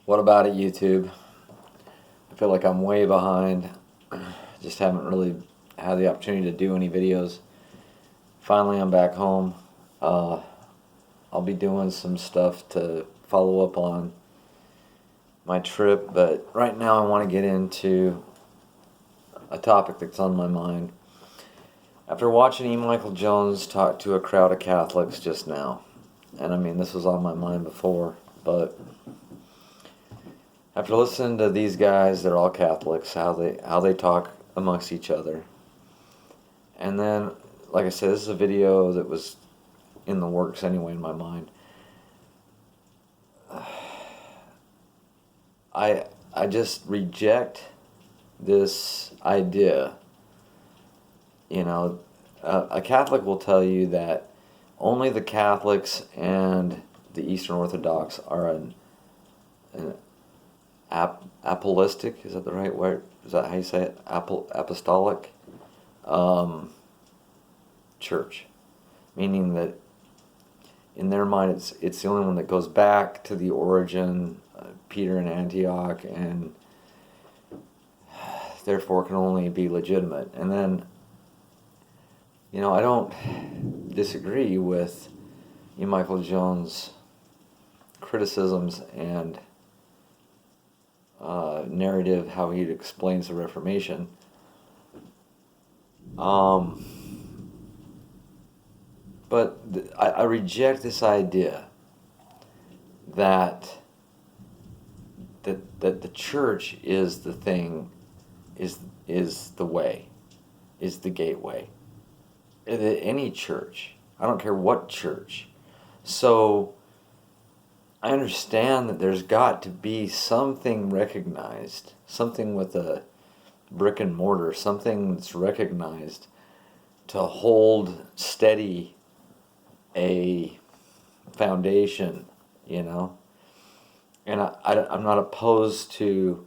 What about it, YouTube? I feel like I'm way behind. Just haven't really had the opportunity to do any videos. Finally, I'm back home. I'll be doing some stuff to follow up on my trip, but right now I want to get into a topic that's on my mind. After watching E. Michael Jones talk to a crowd of Catholics just now, and I mean, this was on my mind before, but after listening to these guys, they're all Catholics, how they talk amongst each other. And then, like I said, this is a video that was in the works anyway in my mind. I just reject this idea. You know, a Catholic will tell you that only the Catholics and the Eastern Orthodox are an apostolic, is that the right word? Is that how you say it? Apostolic church, meaning that in their mind it's the only one that goes back to the origin, Peter in Antioch, and therefore can only be legitimate. And then, you know, I don't disagree with E. Michael Jones' criticisms and narrative, how he explains the Reformation. But I reject this idea that the church is the thing, is the way, is the gateway. Any church, I don't care what church. So I understand that there's got to be something recognized, something with a brick and mortar, something that's recognized to hold steady a foundation, you know. And I'm not opposed to,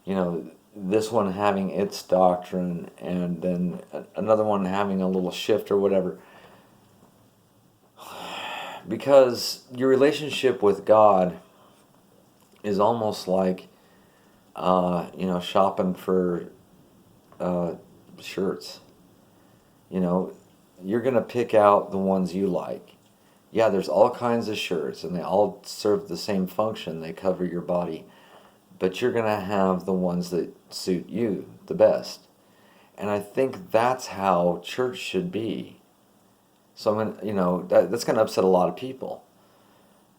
you know, this one having its doctrine and then another one having a little shift or whatever. Because your relationship with God is almost like, you know, shopping for shirts. You know, you're going to pick out the ones you like. Yeah, there's all kinds of shirts, and they all serve the same function. They cover your body. But you're going to have the ones that suit you the best. And I think that's how church should be. So, I'm gonna, you know, that's going to upset a lot of people,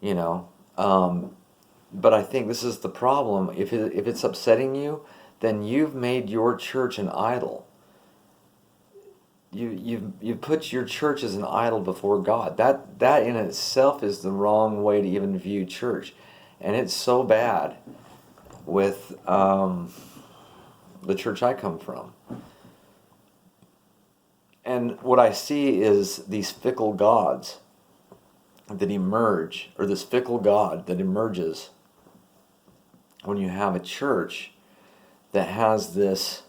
you know. But I think this is the problem. If it's upsetting you, then you've made your church an idol. You've put your church as an idol before God. That in itself is the wrong way to even view church, and it's so bad with the church I come from. And what I see is these fickle gods that emerge, or this fickle God that emerges when you have a church that has this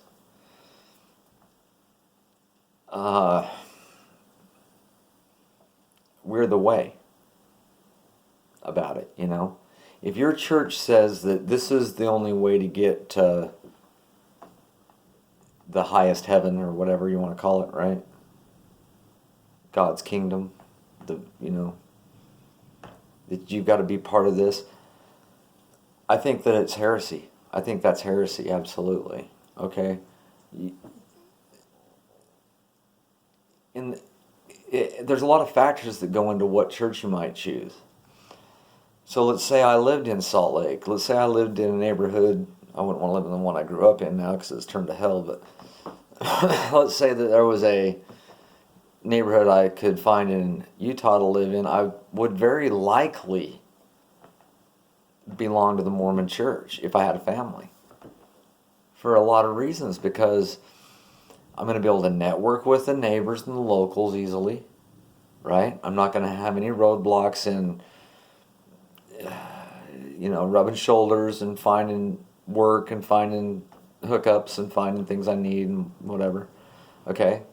we're the way about it, you know. If your church says that this is the only way to get to the highest heaven, or whatever you want to call it, right? God's kingdom, you know, that you've got to be part of this. I think that it's heresy. I think that's heresy, absolutely. Okay? There's a lot of factors that go into what church you might choose. So let's say I lived in Salt Lake. Let's say I lived in a neighborhood. I wouldn't want to live in the one I grew up in now because it's turned to hell. But let's say that there was a neighborhood I could find in Utah to live in. I would very likely belong to the Mormon church if I had a family. For a lot of reasons, because I'm going to be able to network with the neighbors and the locals easily, right? I'm not going to have any roadblocks in, you know, rubbing shoulders and finding work and finding hookups and finding things I need and whatever, okay?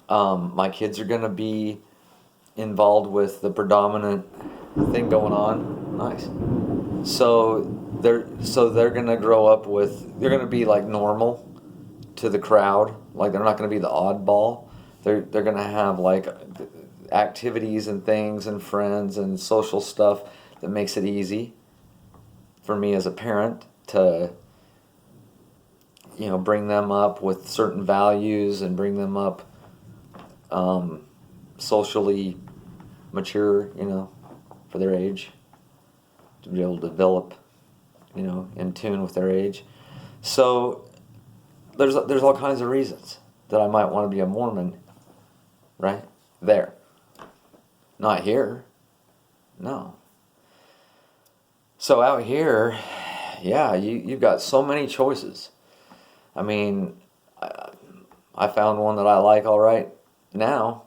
My kids are going to be involved with the predominant thing going on. Nice. So they're gonna grow up with, they're gonna be like normal to the crowd. Like they're not gonna be the oddball. They're gonna have like activities and things and friends and social stuff that makes it easy for me as a parent to, bring them up with certain values and bring them up socially mature, for their age, to be able to develop, in tune with their age. So there's all kinds of reasons that I might want to be a Mormon, right? There. Not here. No. So out here, yeah, you've got so many choices. I mean, I found one that I like all right now,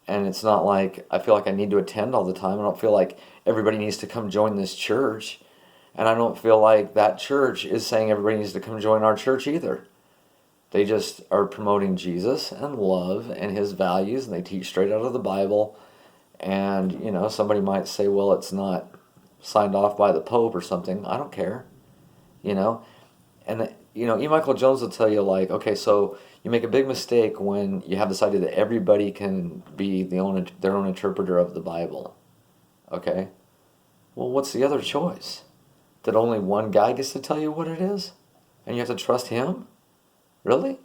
and it's not like I feel like I need to attend all the time. I don't feel like everybody needs to come join this church, and I don't feel like that church is saying everybody needs to come join our church either. They just are promoting Jesus and love and his values, and they teach straight out of the Bible. And, somebody might say, well, it's not signed off by the Pope or something. I don't care, And, E. Michael Jones will tell you, like, okay, so you make a big mistake when you have this idea that everybody can be their own interpreter of the Bible. Okay? Well, what's the other choice? That only one guy gets to tell you what it is? And you have to trust him? Really?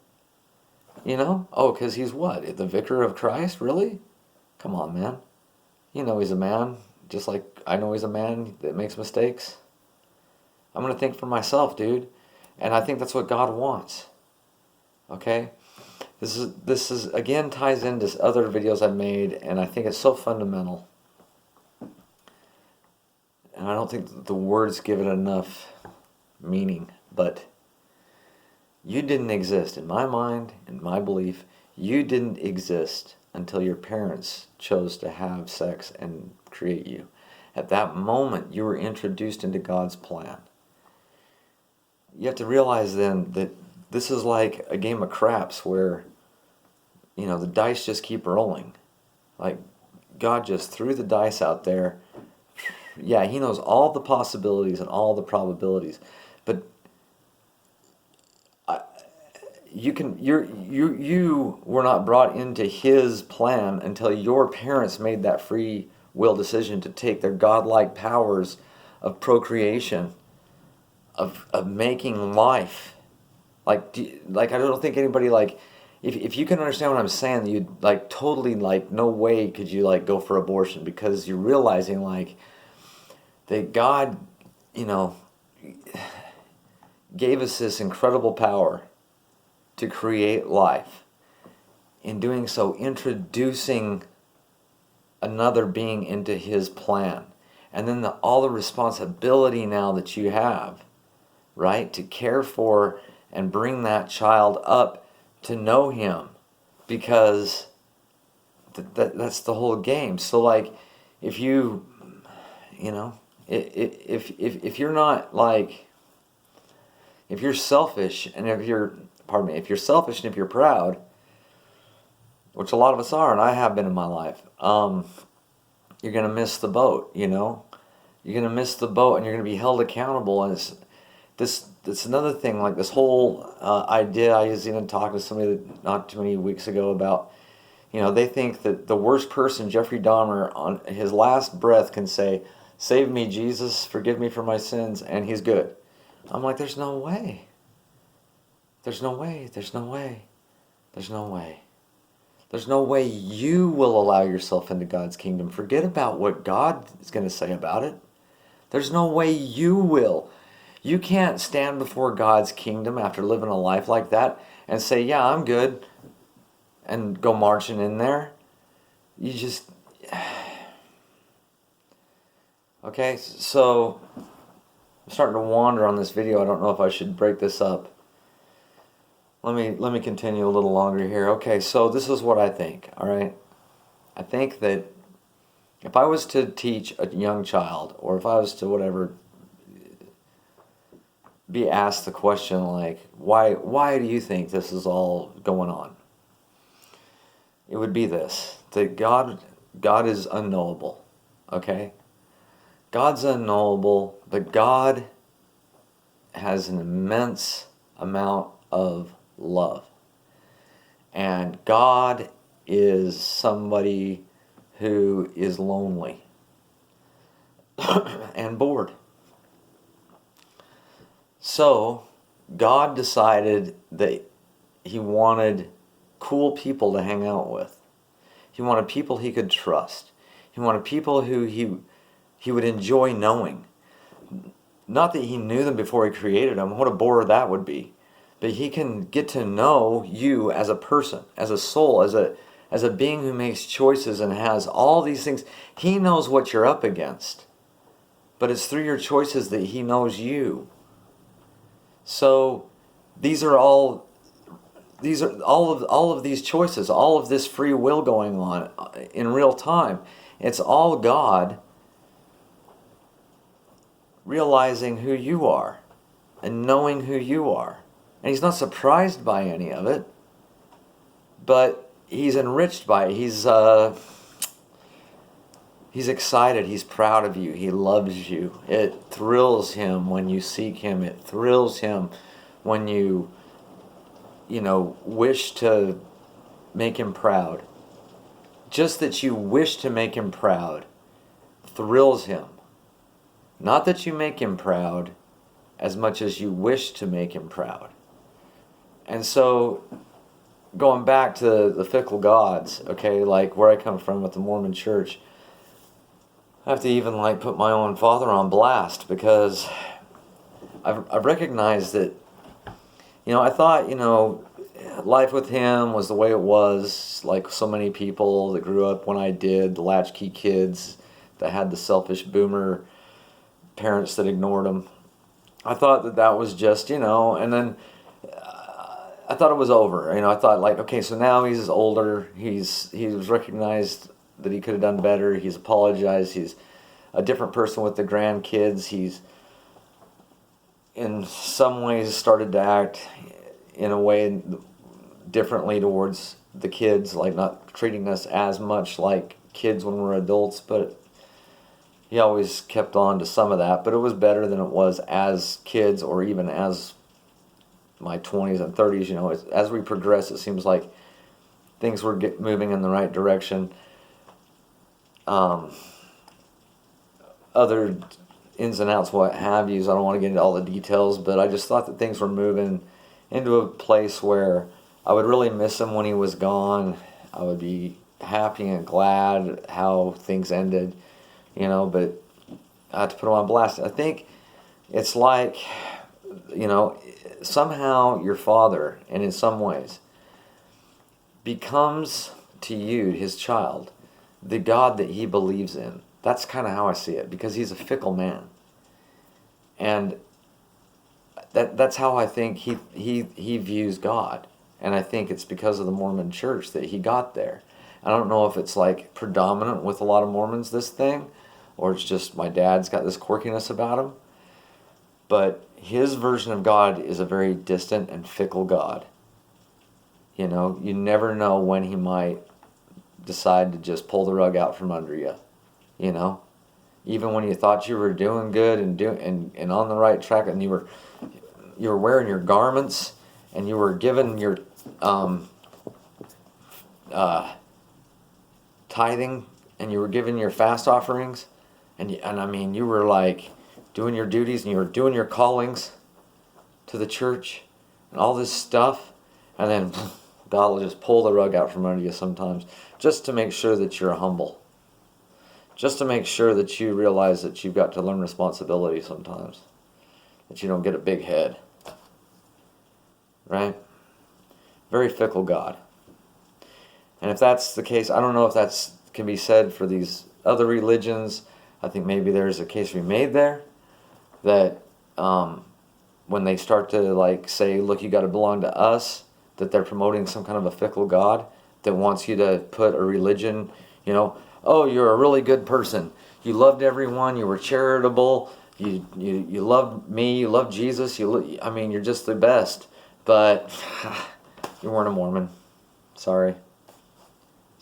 Oh, because he's what? The vicar of Christ? Really? Come on, man. He's a man, just like I know he's a man that makes mistakes. I'm going to think for myself, dude. And I think that's what God wants. Okay? This is again ties into other videos I've made, and I think it's so fundamental. And I don't think the words give it enough meaning, but you didn't exist. In my mind, in my belief, you didn't exist until your parents chose to have sex and create you. At that moment, you were introduced into God's plan. You have to realize then that this is like a game of craps where, the dice just keep rolling. Like, God just threw the dice out there. Yeah, he knows all the possibilities and all the probabilities. But you were not brought into his plan until your parents made that free will decision to take their godlike powers of procreation, of making life. Like I don't think anybody, like, if you can understand what I'm saying, you'd like totally, like, no way could you like go for abortion, because you're realizing like that God, gave us this incredible power to create life. In doing so, introducing another being into his plan. And then all the responsibility now that you have, right, to care for and bring that child up to know him, because that's the whole game. So, like, if you, if you're not, like, if you're selfish and if you're selfish and if you're proud, which a lot of us are, and I have been in my life, you're going to miss the boat, You're going to miss the boat, and you're going to be held accountable. And it's another thing, like this whole idea. I was even talking to somebody not too many weeks ago about, they think that the worst person, Jeffrey Dahmer, on his last breath can say, "Save me, Jesus, forgive me for my sins," and he's good. I'm like, there's no way. There's no way. There's no way. There's no way. There's no way you will allow yourself into God's kingdom. Forget about what God is going to say about it. There's no way you will. You can't stand before God's kingdom after living a life like that and say, yeah, I'm good, and go marching in there. You just... Okay, so I'm starting to wander on this video. I don't know if I should break this up. Let me continue a little longer here. Okay, so this is what I think, all right? I think that if I was to teach a young child, or if I was to whatever, be asked the question like, why do you think this is all going on? It would be this, that God is unknowable, okay? God's unknowable, but God has an immense amount of love. And God is somebody who is lonely and bored. So God decided that he wanted cool people to hang out with. He wanted people he could trust. He wanted people who he would enjoy knowing. Not that he knew them before he created them. What a bore that would be. But he can get to know you as a person, as a soul, as a being who makes choices and has all these things. He knows what you're up against. But it's through your choices that he knows you. So these are all of these choices, all of this free will going on in real time. It's all God realizing who you are and knowing who you are. And he's not surprised by any of it, but he's enriched by it. He's excited. He's proud of you. He loves you. It thrills him when you seek him. It thrills him when you wish to make him proud. Just that you wish to make him proud thrills him. Not that you make him proud as much as you wish to make him proud. And so, going back to the fickle gods, okay, like where I come from with the Mormon church, I have to even put my own father on blast, because I've recognized that, I thought, life with him was the way it was, like so many people that grew up when I did, the latchkey kids that had the selfish boomer parents that ignored them. I thought that was just, and then I thought it was over. I thought okay, so now he's older. He was recognized that he could have done better. He's apologized. He's a different person with the grandkids. He's in some ways started to act in a way differently towards the kids, like not treating us as much like kids when we're adults, but he always kept on to some of that. But it was better than it was as kids, or even as my 20s and 30s. As we progress, it seems like things were moving in the right direction. Other ins and outs, what have yous, I don't want to get into all the details, but I just thought that things were moving into a place where I would really miss him when he was gone. I would be happy and glad how things ended, but I had to put him on blast. I think it's like, somehow your father, and in some ways, becomes to you, his child, the God that he believes in. That's kind of how I see it, because he's a fickle man. And that's how I think he views God. And I think it's because of the Mormon church that he got there. I don't know if it's predominant with a lot of Mormons, this thing, or it's just my dad's got this quirkiness about him. But his version of God is a very distant and fickle God. You never know when he might decide to just pull the rug out from under you. Even when you thought you were doing good and on the right track, and you were wearing your garments, and you were given your tithing, and you were given your fast offerings, and you were doing your duties, and you were doing your callings to the church and all this stuff, and then God will just pull the rug out from under you sometimes, just to make sure that you're humble, just to make sure that you realize that you've got to learn responsibility sometimes, that you don't get a big head, right? Very fickle God. And if that's the case, I don't know if that can be said for these other religions. I think maybe there's a case to be made there, that when they start to say, look, you got to belong to us, that they're promoting some kind of a fickle God that wants you to put a religion, oh, you're a really good person. You loved everyone. You were charitable. You loved me. You loved Jesus. You're just the best. But you weren't a Mormon. Sorry,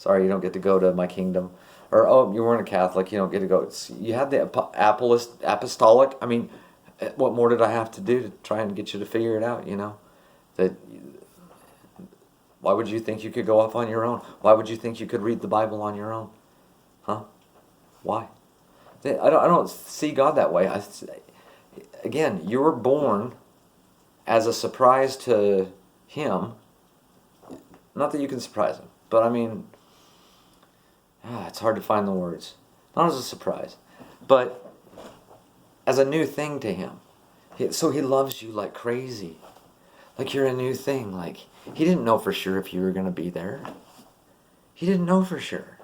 you don't get to go to my kingdom. Or, oh, you weren't a Catholic, you don't get to go. You had the apostolic. I mean, what more did I have to do to try and get you to figure it out, That, why would you think you could go off on your own? Why would you think you could read the Bible on your own? Huh? Why? I don't see God that way. Again, you were born as a surprise to Him. Not that you can surprise Him, but I mean, it's hard to find the words. Not as a surprise, but as a new thing to Him. So He loves you like crazy. Like you're a new thing. Like He didn't know for sure if you were going to be there. He didn't know for sure.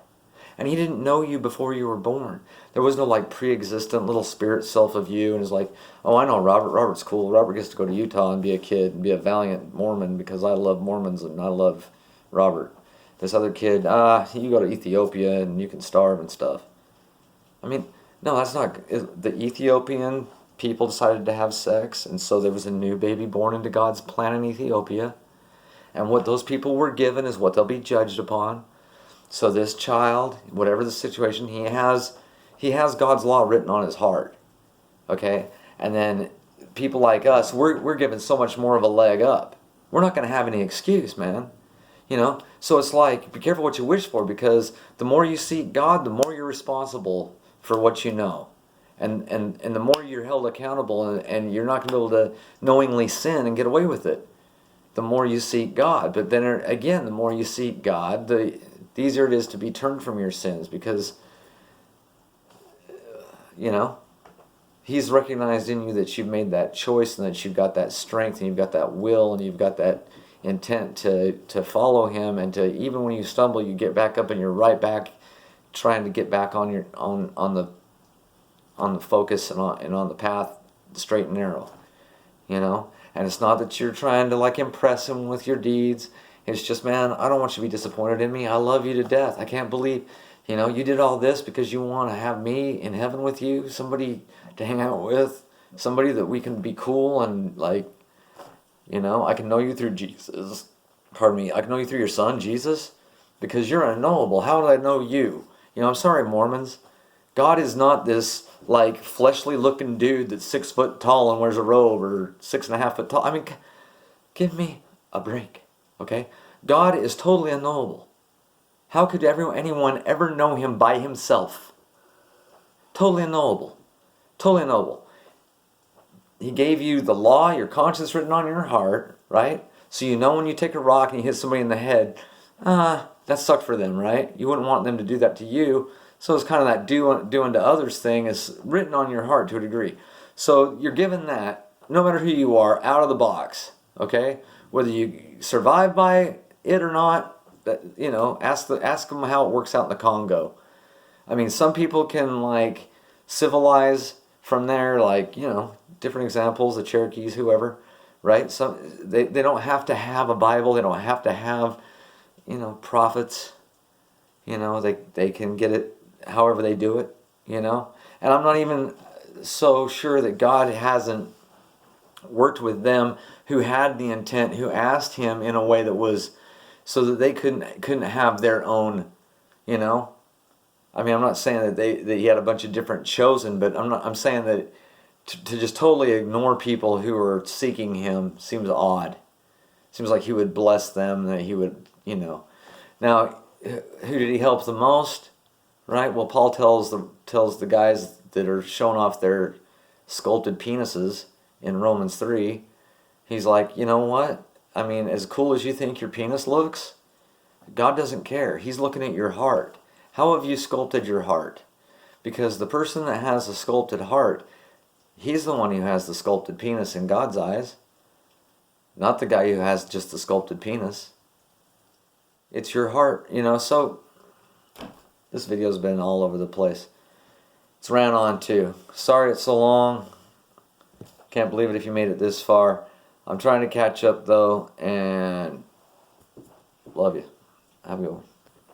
And He didn't know you before you were born. There was no like pre-existent little spirit self of you and it's like, oh, I know Robert. Robert's cool. Robert gets to go to Utah and be a kid and be a valiant Mormon because I love Mormons and I love Robert. This other kid, you go to Ethiopia and you can starve and stuff. I mean, no, that's not. The Ethiopian people decided to have sex, and so there was a new baby born into God's plan in Ethiopia. And what those people were given is what they'll be judged upon. So this child, whatever the situation, he has God's law written on his heart. Okay? And then people like us, we're given so much more of a leg up. We're not going to have any excuse, man. So it's like, be careful what you wish for, because the more you seek God, the more you're responsible for what you know. And the more you're held accountable, and you're not going to be able to knowingly sin and get away with it, the more you seek God. But then again, the more you seek God, the easier it is to be turned from your sins, because, He's recognized in you that you've made that choice and that you've got that strength and you've got that will and you've got that intent to follow Him, and to, even when you stumble, you get back up and you're right back trying to get back on the focus and on the path, straight and narrow, and it's not that you're trying to like impress Him with your deeds. It's just, man, I don't want you to be disappointed in me. I love you to death. I can't believe you did all this because you want to have me in heaven with you, somebody to hang out with, somebody that we can be cool and like, I can know you through Jesus. Pardon me. I can know you through your Son, Jesus, because you're unknowable. How would I know you? I'm sorry, Mormons. God is not this like fleshly looking dude that's 6 foot tall and wears a robe, or 6.5 foot tall. I mean, give me a break, okay? God is totally unknowable. How could anyone ever know Him by himself? Totally unknowable. Totally unknowable. He gave you the law, your conscience written on your heart, right? So when you take a rock and you hit somebody in the head, that sucked for them, right? You wouldn't want them to do that to you. So it's kind of that doing to others thing is written on your heart to a degree. So you're given that, no matter who you are, out of the box, okay? Whether you survive by it or not, ask them how it works out in the Congo. I mean, some people can like civilize from there, like, different examples, the Cherokees, whoever, right? Some they don't have to have a Bible, they don't have to have, prophets, they can get it however they do it, And I'm not even so sure that God hasn't worked with them who had the intent, who asked Him in a way that was so that they couldn't have their own, I mean, I'm not saying that He had a bunch of different chosen, but I'm saying that to just totally ignore people who are seeking Him seems odd. Seems like He would bless them, that He would, Now, who did He help the most? Right? Well, Paul tells the guys that are showing off their sculpted penises in Romans 3, he's like, you know what? I mean, as cool as you think your penis looks, God doesn't care. He's looking at your heart. How have you sculpted your heart? Because the person that has a sculpted heart, he's the one who has the sculpted penis in God's eyes, not the guy who has just the sculpted penis. It's your heart, so this video's been all over the place. It's ran on too. Sorry it's so long. Can't believe it if you made it this far. I'm trying to catch up though, and love you. Have a good one.